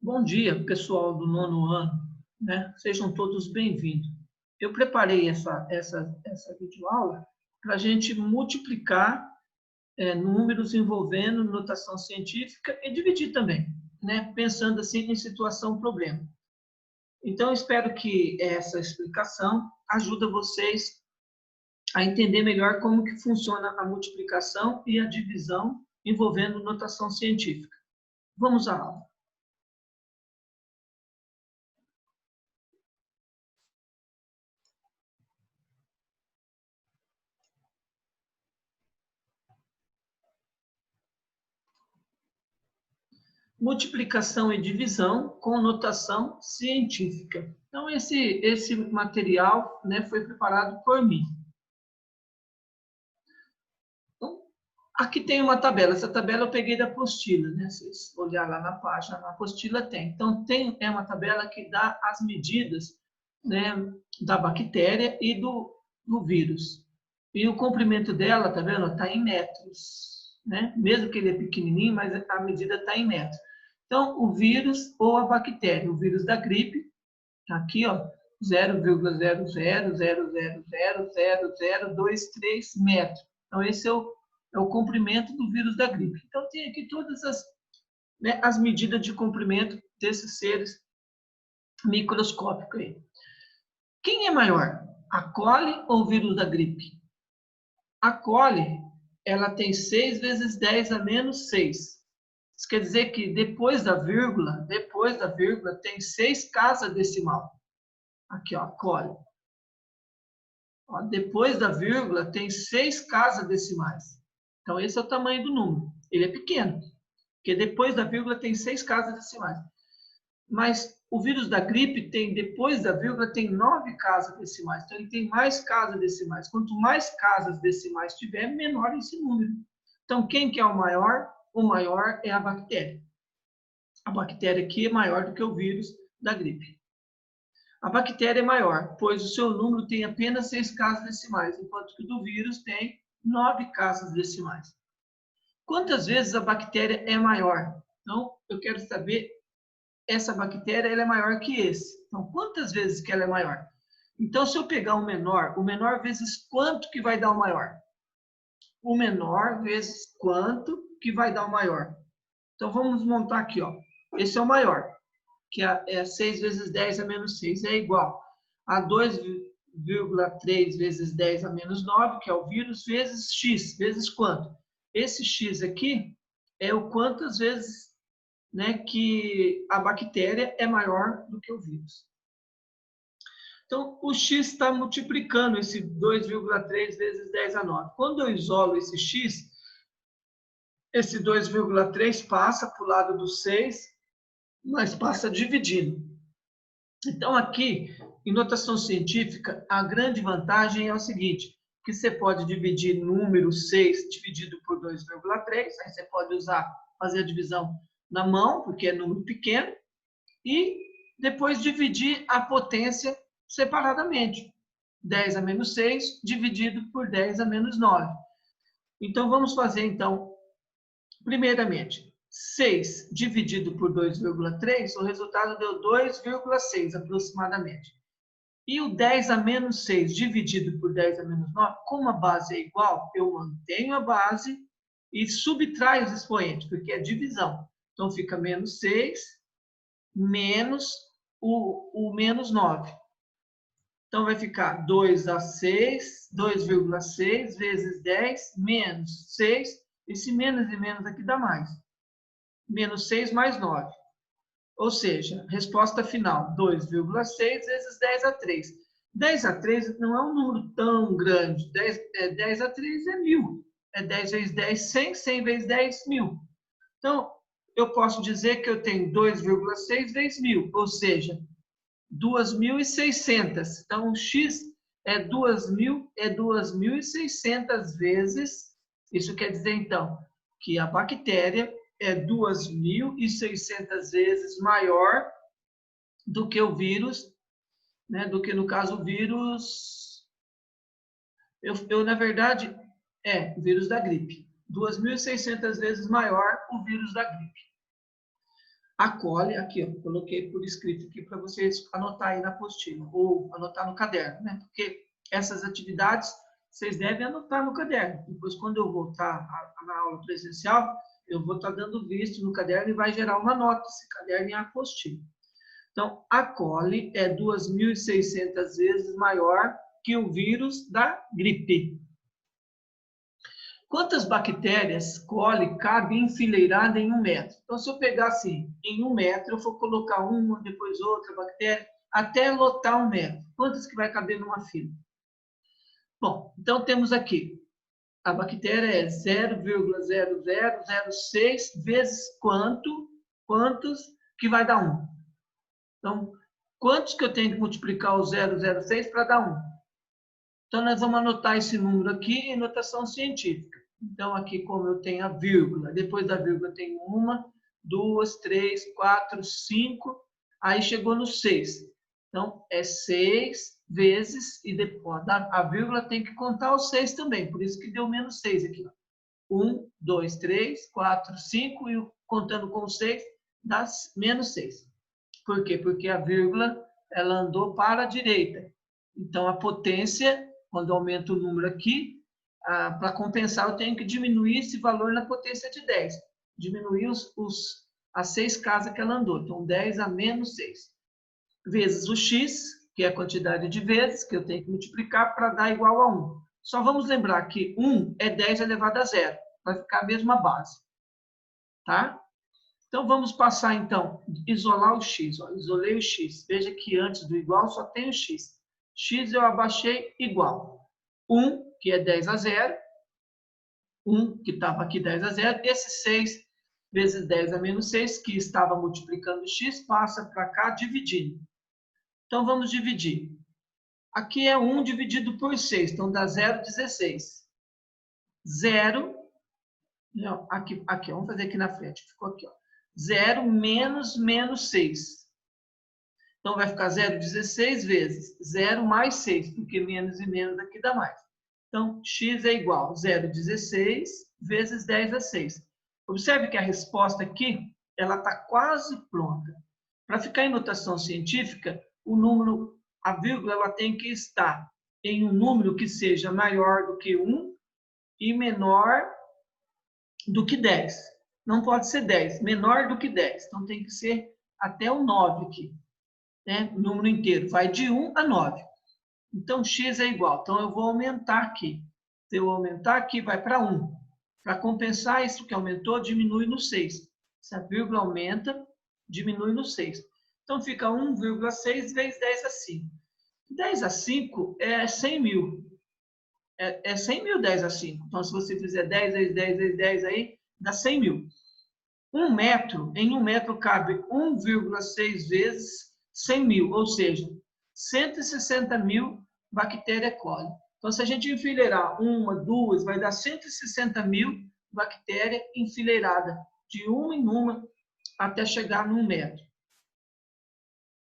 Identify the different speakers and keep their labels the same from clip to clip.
Speaker 1: Bom dia, pessoal do nono ano, né? Sejam todos bem-vindos. Eu preparei essa videoaula para a gente multiplicar números envolvendo notação científica e dividir também, né? Pensando assim em situação-problema. Então, espero que essa explicação ajude vocês a entender melhor como que funciona a multiplicação e a divisão envolvendo notação científica. Vamos à aula. Multiplicação e divisão com notação científica. Então, esse material, né, foi preparado por mim. Então, aqui tem uma tabela. Essa tabela eu peguei da apostila, né? Se vocês olharem lá na página, na apostila tem. Então, é uma tabela que dá as medidas, né, da bactéria e do vírus. E o comprimento dela, tá vendo? Está em metros, né? Mesmo que ele é pequenininho, mas a medida está em metros. Então, o vírus ou a bactéria, o vírus da gripe, aqui, ó, 0,0000000023 metros. Então, esse é o comprimento do vírus da gripe. Então, tem aqui todas as medidas de comprimento desses seres microscópicos aí. Quem é maior, a coli ou o vírus da gripe? A coli, ela tem 6 vezes 10 a menos 6. Isso quer dizer que depois da vírgula tem 6 casas decimal. Aqui, ó, coli. Ó, depois da vírgula tem 6 casas decimais. Então, esse é o tamanho do número. Ele é pequeno, porque depois da vírgula tem 6 casas decimais. Mas o vírus da gripe tem, depois da vírgula, tem 9 casas decimais. Então, ele tem mais casas decimais. Quanto mais casas decimais tiver, menor esse número. Então, quem que é o maior? O maior é a bactéria. A bactéria aqui é maior do que o vírus da gripe. A bactéria é maior, pois o seu número tem apenas 6 casas decimais, enquanto que o do vírus tem 9 casas decimais. Quantas vezes a bactéria é maior? Então, eu quero saber, essa bactéria ela é maior que esse. Então, quantas vezes que ela é maior? Então, se eu pegar o menor vezes quanto que vai dar o maior? O menor vezes quanto que vai dar o maior? Então, vamos montar aqui, ó. Esse é o maior, que é 6 vezes 10 a menos 6, é igual a 2,3 vezes 10 a menos 9, que é o vírus, vezes x, vezes quanto? Esse x aqui é o quantas vezes, né, que a bactéria é maior do que o vírus. Então, o x está multiplicando esse 2,3 vezes 10 a 9. Quando eu isolo esse x, esse 2,3 passa para o lado do 6, mas passa dividindo. Então, aqui, em notação científica, a grande vantagem é o seguinte, que você pode dividir número 6 dividido por 2,3, aí você pode fazer a divisão na mão, porque é número pequeno, e depois dividir a potência separadamente. 10 a menos 6 dividido por 10 a menos 9. Então, vamos fazer, então, primeiramente, 6 dividido por 2,3, o resultado deu 2,6 aproximadamente. E o 10 a menos 6 dividido por 10 a menos 9, como a base é igual, eu mantenho a base e subtraio os expoentes, porque é divisão. Então, fica menos 6 menos o menos 9. Então, vai ficar 2 a 6, 2,6 vezes 10 menos 6. Esse menos e menos aqui dá mais. Menos 6 mais 9. Ou seja, resposta final, 2,6 vezes 10 a 3. 10 a 3 não é um número tão grande. 10 a 3 é 1000. É 10 vezes 10, 100. 100 vezes 10, 1000. Então, eu posso dizer que eu tenho 2,6 vezes 1000, ou seja, 2.600. Então, o x é 2.600 vezes. Isso quer dizer, então, que a bactéria é 2.600 vezes maior do que o vírus, né? Do que, no caso, o vírus... na verdade, o vírus da gripe. 2.600 vezes maior o vírus da gripe. acolhe, aqui, ó, coloquei por escrito aqui para vocês anotar aí na apostila, ou anotar no caderno, né? Porque essas atividades vocês devem anotar no caderno. Depois, quando eu voltar na aula presencial, eu vou estar dando visto no caderno e vai gerar uma nota, esse caderno em apostila. Então, a coli é 2.600 vezes maior que o vírus da gripe. Quantas bactérias coli cabem enfileirada em 1 metro? Então, se eu pegar assim, em 1 metro, eu vou colocar uma, depois outra bactéria, até lotar 1 metro. Quantas que vai caber numa fila? Bom, então temos aqui, a bactéria é 0,0006 vezes quantos que vai dar 1. Então, quantos que eu tenho que multiplicar o 0,06 para dar 1? Então, nós vamos anotar esse número aqui em notação científica. Então, aqui, como eu tenho a vírgula, depois da vírgula eu tenho 1, 2, 3, 4, 5, aí chegou no 6. Então, é 6 vezes, e depois a vírgula tem que contar o 6 também, por isso que deu menos 6 aqui. 1, 2, 3, 4, 5, e contando com o 6, dá menos 6. Por quê? Porque a vírgula, ela andou para a direita. Então, a potência, quando aumenta o número aqui, para compensar, eu tenho que diminuir esse valor na potência de 10. Diminuir as 6 casas que ela andou. Então, 10 a menos 6. Vezes o x, que é a quantidade de vezes que eu tenho que multiplicar para dar igual a 1. Só vamos lembrar que 1 é 10 elevado a 0. Vai ficar a mesma base. Tá? Então, vamos passar, então, isolar o x. Ó, isolei o x. Veja que antes do igual só tem o x. X eu abaixei igual. 1, que é 10 a 0. 1, que estava aqui 10 a 0. Esse 6 vezes 10 a menos 6, que estava multiplicando x, passa para cá dividindo. Então, vamos dividir. Aqui é 1 dividido por 6, então dá 0,16. 0, não, aqui, vamos fazer aqui na frente, ficou aqui, ó. 0 menos 6. Então, vai ficar 0,16 vezes 0 mais 6, porque menos e menos aqui dá mais. Então, x é igual a 0,16 vezes 10 a 6. Observe que a resposta aqui, ela está quase pronta. Para ficar em notação científica, o número, a vírgula, ela tem que estar em um número que seja maior do que 1 e menor do que 10. Não pode ser 10, menor do que 10. Então, tem que ser até o 9 aqui. Né? O número inteiro vai de 1 a 9. Então, x é igual. Então, eu vou aumentar aqui. Se eu aumentar aqui, vai para 1. Para compensar isso que aumentou, diminui no 6. Se a vírgula aumenta, diminui no 6. Então, fica 1,6 vezes 10 a 5. 10 a 5 é 100 mil. É 100 mil 10 a 5. Então, se você fizer 10 vezes 10 vezes 10 aí, dá 100 mil. Em 1 metro cabe 1,6 vezes 100 mil, ou seja, 160 mil bactérias coli. Então, se a gente enfileirar 1, 2, vai dar 160 mil bactérias enfileiradas, de uma em uma, até chegar no 1 metro.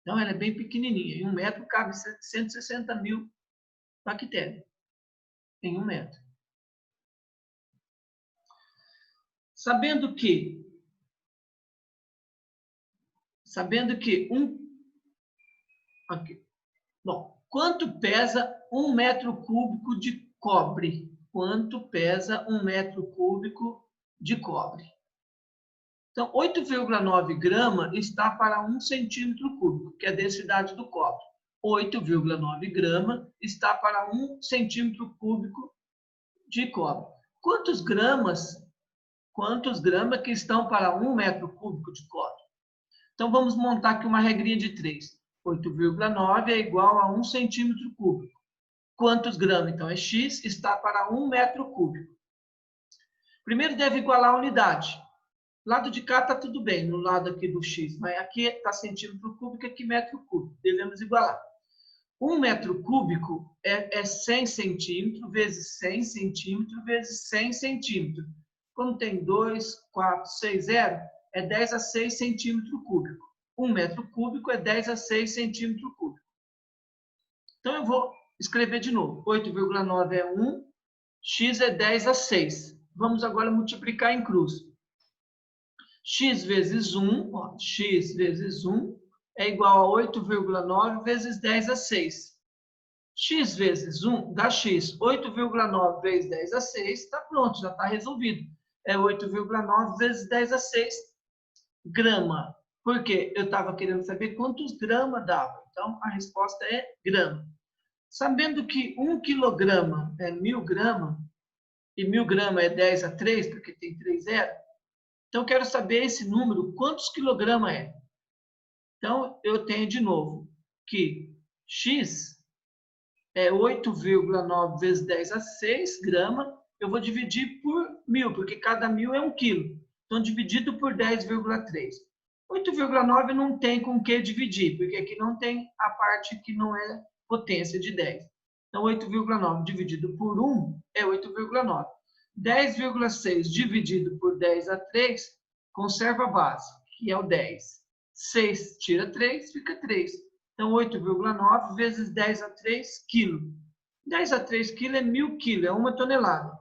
Speaker 1: Então, ela é bem pequenininha. Em 1 metro cabe 160 mil bactérias. Em 1 metro. Sabendo que aqui. Bom, quanto pesa 1 metro cúbico de cobre? Quanto pesa 1 metro cúbico de cobre? Então, 8,9 grama está para 1 centímetro cúbico, que é a densidade do cobre. 8,9 grama está para 1 centímetro cúbico de cobre. Quantos gramas que estão para 1 metro cúbico de cobre? Então, vamos montar aqui uma regrinha de 3. 8,9 é igual a 1 centímetro cúbico. Quantos gramas? Então, é x está para 1 metro cúbico. Primeiro deve igualar a unidade. Lado de cá está tudo bem, no lado aqui do x. Mas aqui está centímetro cúbico, aqui metro cúbico. Devemos igualar. 1 metro cúbico é 100 centímetros vezes 100 centímetros vezes 100 centímetros. Como tem 2, 4, 6, 0, é 10 a 6 centímetro cúbico. 1 metro cúbico é 10 a 6 centímetro cúbico. Então, eu vou escrever de novo. 8,9 é 1, x é 10 a 6. Vamos agora multiplicar em cruz. X vezes 1, ó, x vezes 1 é igual a 8,9 vezes 10 a 6. X vezes 1 dá x. 8,9 vezes 10 a 6, está pronto, já está resolvido. É 8,9 vezes 10 a 6 grama. Por quê? Eu estava querendo saber quantos gramas dava. Então, a resposta é grama. Sabendo que 1 quilograma é 1.000 gramas, e 1.000 gramas é 10 a 3, porque tem 3 zeros, então, eu quero saber esse número, quantos quilogramas é. Então, eu tenho de novo que x é 8,9 vezes 10 a 6 gramas. Eu vou dividir por 1.000, porque cada 1.000 é 1 quilo. Então, dividido por 10,3. 8,9 não tem com que dividir, porque aqui não tem a parte que não é potência de 10. Então, 8,9 dividido por 1 é 8,9. 10,6 dividido por 10 a 3, conserva a base, que é o 10. 6 tira 3, fica 3. Então, 8,9 vezes 10 a 3 quilo. 10 a 3 quilo é 1.000 quilos, é 1 tonelada.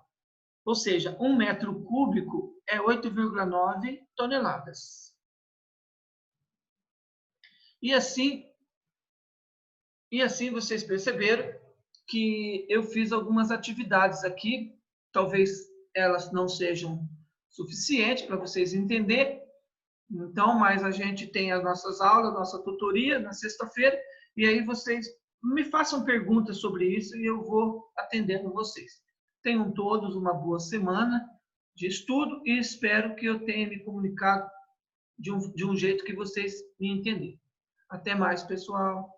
Speaker 1: Ou seja, 1 metro cúbico é 8,9 toneladas. E assim vocês perceberam que eu fiz algumas atividades aqui. Talvez elas não sejam suficientes para vocês entenderem. Então, mas a gente tem as nossas aulas, nossa tutoria na sexta-feira, e aí vocês me façam perguntas sobre isso e eu vou atendendo vocês. Tenham todos uma boa semana de estudo e espero que eu tenha me comunicado de um jeito que vocês me entenderem. Até mais, pessoal!